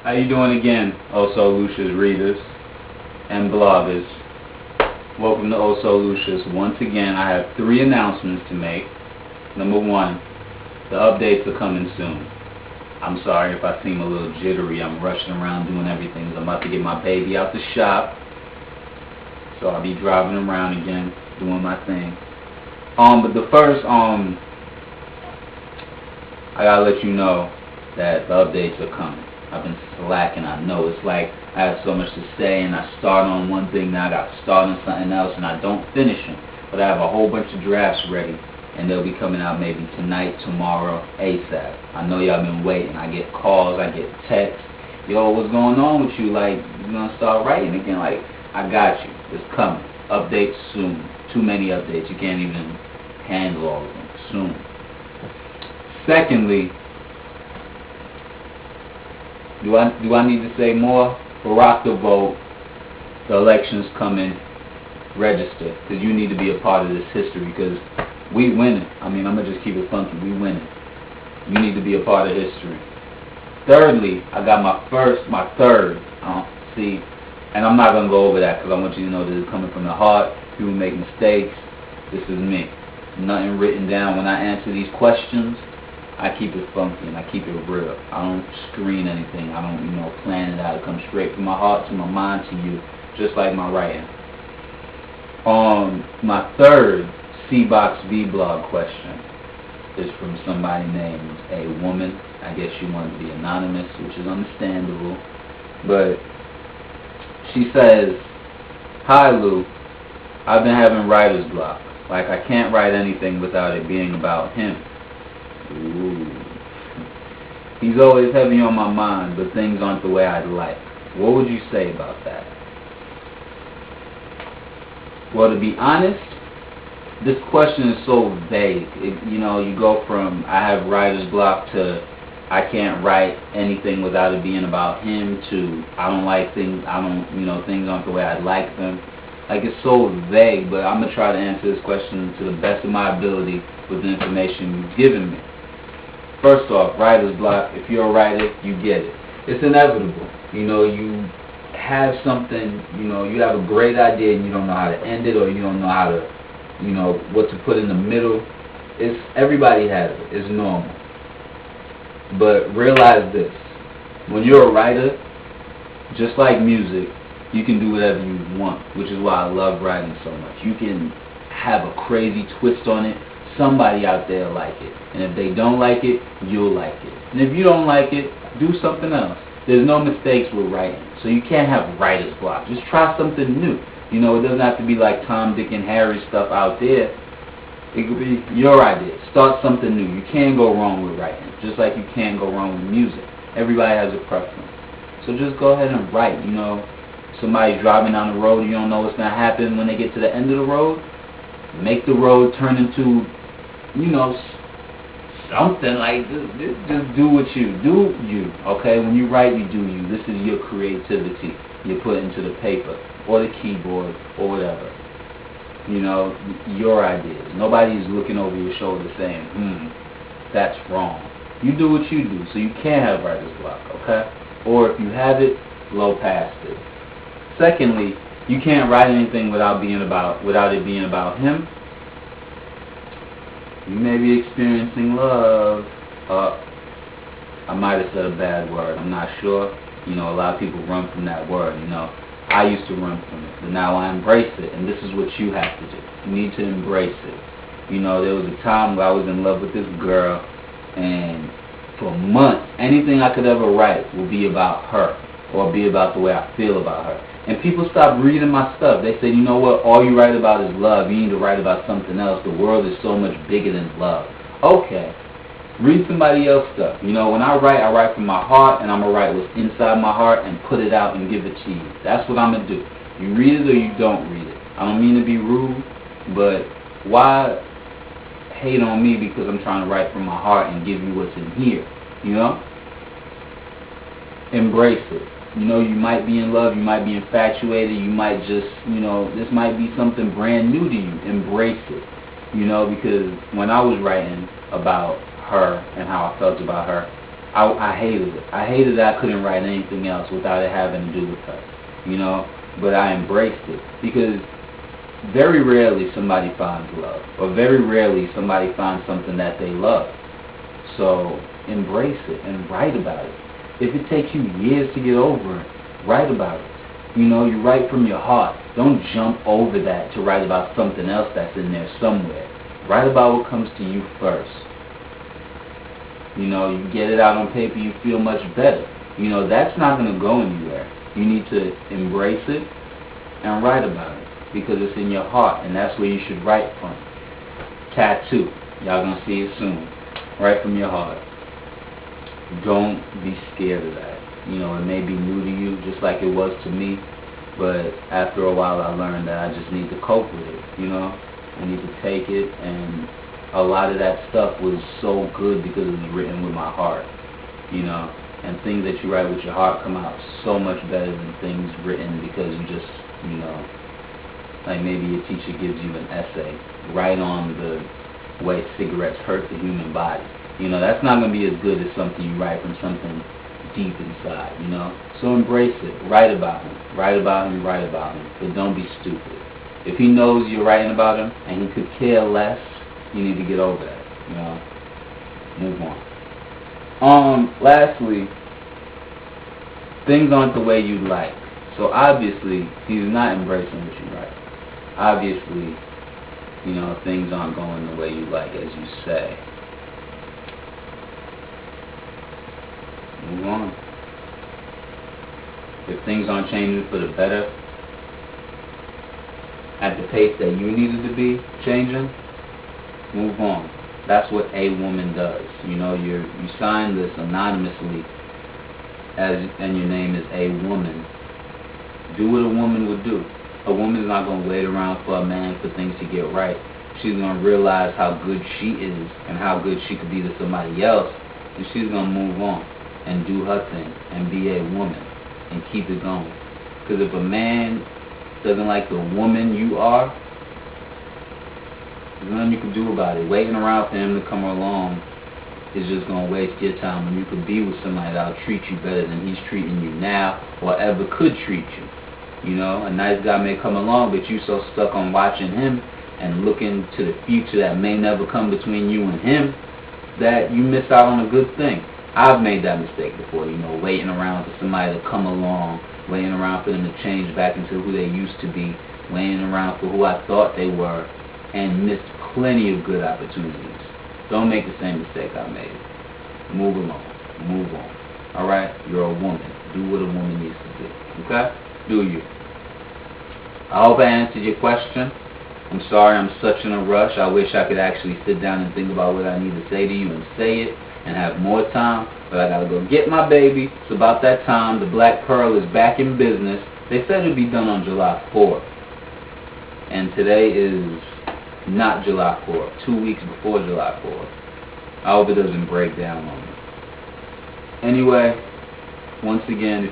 How you doing again, Also Lucia's readers and bloggers? Welcome to Also Lucia's. Once again, I have 3 announcements to make. Number 1, the updates are coming soon. I'm sorry if I seem a little jittery. I'm rushing around doing everything. I'm about to get my baby out the shop, so I'll be driving around again, doing my thing. But the first, I gotta let you know that the updates are coming. I've been slacking, I know. It's like I have so much to say and I start on one thing, now I got to start on something else and I don't finish them. But I have a whole bunch of drafts ready and they'll be coming out maybe tonight, tomorrow, ASAP. I know y'all been waiting. I get calls, I get texts. Yo, what's going on with you? Like, you gonna start writing again? Like, I got you. It's coming. Updates soon. Too many updates. You can't even handle all of them. Soon. Secondly, do I need to say more? Rock the vote. The election's coming. Register, because you need to be a part of this history, because we winning. I mean, I'm going to just keep it funky. We winning. You need to be a part of history. Thirdly, I got my third. See, and I'm not going to go over that because I want you to know that it's coming from the heart. People make mistakes. This is me. Nothing written down. When I answer these questions, I keep it funky and I keep it real. I don't screen anything. I don't, plan it out. It comes straight from my heart to my mind to you, just like my writing. My third CBox VBlog question is from somebody named a woman. I guess she wanted to be anonymous, which is understandable. But she says, "Hi Lou, I've been having writer's block. Like I can't write anything without it being about him. Ooh. He's always heavy on my mind, but things aren't the way I'd like. What would you say about that?" Well, to be honest, this question is so vague. You go from I have writer's block to I can't write anything without it being about him to I don't like things, things aren't the way I'd like them. Like, it's so vague, but I'm going to try to answer this question to the best of my ability with the information you've given me. First off, writer's block, if you're a writer, you get it. It's inevitable. You have something, you have a great idea and you don't know how to end it, or you don't know how to, what to put in the middle. Everybody has it. It's normal. But realize this. When you're a writer, just like music, you can do whatever you want, which is why I love writing so much. You can have a crazy twist on it. Somebody out there will like it. And if they don't like it, you'll like it. And if you don't like it, do something else. There's no mistakes with writing. So you can't have writer's block. Just try something new. It doesn't have to be like Tom, Dick, and Harry stuff out there. It could be your idea. Start something new. You can't go wrong with writing, just like you can't go wrong with music. Everybody has a preference. So just go ahead and write. Somebody driving down the road, you don't know what's going to happen when they get to the end of the road. Make the road turn into, something like this. Just do what you do, okay? When you write, you do you. This is your creativity you put into the paper or the keyboard or whatever. Your ideas. Nobody's looking over your shoulder saying, that's wrong. You do what you do, so you can't have writer's block, okay? Or if you have it, blow past it. Secondly, you can't write anything without it being about him. You may be experiencing love. I might have said a bad word. I'm not sure. A lot of people run from that word. I used to run from it, but now I embrace it, and this is what you have to do. You need to embrace it. There was a time where I was in love with this girl, and for months, anything I could ever write will be about her, or be about the way I feel about her. And people stop reading my stuff. They say, you know what, all you write about is love. You need to write about something else. The world is so much bigger than love. Okay, read somebody else's stuff. When I write from my heart, and I'm going to write what's inside my heart and put it out and give it to you. That's what I'm going to do. You read it or you don't read it. I don't mean to be rude, but why hate on me because I'm trying to write from my heart and give you what's in here, Embrace it. You might be in love, you might be infatuated, you might just, this might be something brand new to you. Embrace it. Because when I was writing about her and how I felt about her, I hated it. I hated that I couldn't write anything else without it having to do with her, you know. But I embraced it because very rarely somebody finds love, or very rarely somebody finds something that they love. So embrace it and write about it. If it takes you years to get over it, write about it. You know, you write from your heart. Don't jump over that to write about something else that's in there somewhere. Write about what comes to you first. You know, you get it out on paper, you feel much better. You know, that's not going to go anywhere. You need to embrace it and write about it because it's in your heart, and that's where you should write from. Tattoo. Y'all going to see it soon. Write from your heart. Don't be scared of that. You know, it may be new to you just like it was to me, but after a while I learned that I just need to cope with it, you know. I need to take it, and a lot of that stuff was so good because it was written with my heart, you know. And things that you write with your heart come out so much better than things written because you just, you know, like maybe a teacher gives you an essay, write on the way cigarettes hurt the human body. You know, that's not going to be as good as something you write from something deep inside, you know. So embrace it. Write about him. Write about him, write about him. But don't be stupid. If he knows you're writing about him and he could care less, you need to get over that, you know. Move on. Lastly, things aren't the way you like. So obviously, he's not embracing what you write. Obviously, you know, things aren't going the way you like, as you say. Move on. If things aren't changing for the better, at the pace that you needed to be changing, move on. That's what a woman does. You know, you sign this anonymously, and your name is a woman. Do what a woman would do. A woman is not going to wait around for a man for things to get right. She's going to realize how good she is and how good she could be to somebody else, and she's going to move on and do her thing and be a woman and keep it going. Because if a man doesn't like the woman you are, there's nothing you can do about it. Waiting around for him to come along is just going to waste your time when you could be with somebody that'll treat you better than he's treating you now or ever could treat you. You know, a nice guy may come along, but you so stuck on watching him and looking to the future that may never come between you and him that you miss out on a good thing. I've made that mistake before, you know, waiting around for somebody to come along, waiting around for them to change back into who they used to be, waiting around for who I thought they were, and missed plenty of good opportunities. Don't make the same mistake I made. Move along. Move on. Alright? You're a woman. Do what a woman needs to do. Okay? Do you. I hope I answered your question. I'm sorry I'm such in a rush. I wish I could actually sit down and think about what I need to say to you and say it and have more time, but I gotta go get my baby. It's about that time. The Black Pearl is back in business. They said it'd be done on July 4th. And today is not July 4th. 2 weeks before July 4th. I hope it doesn't break down on me. Anyway, once again,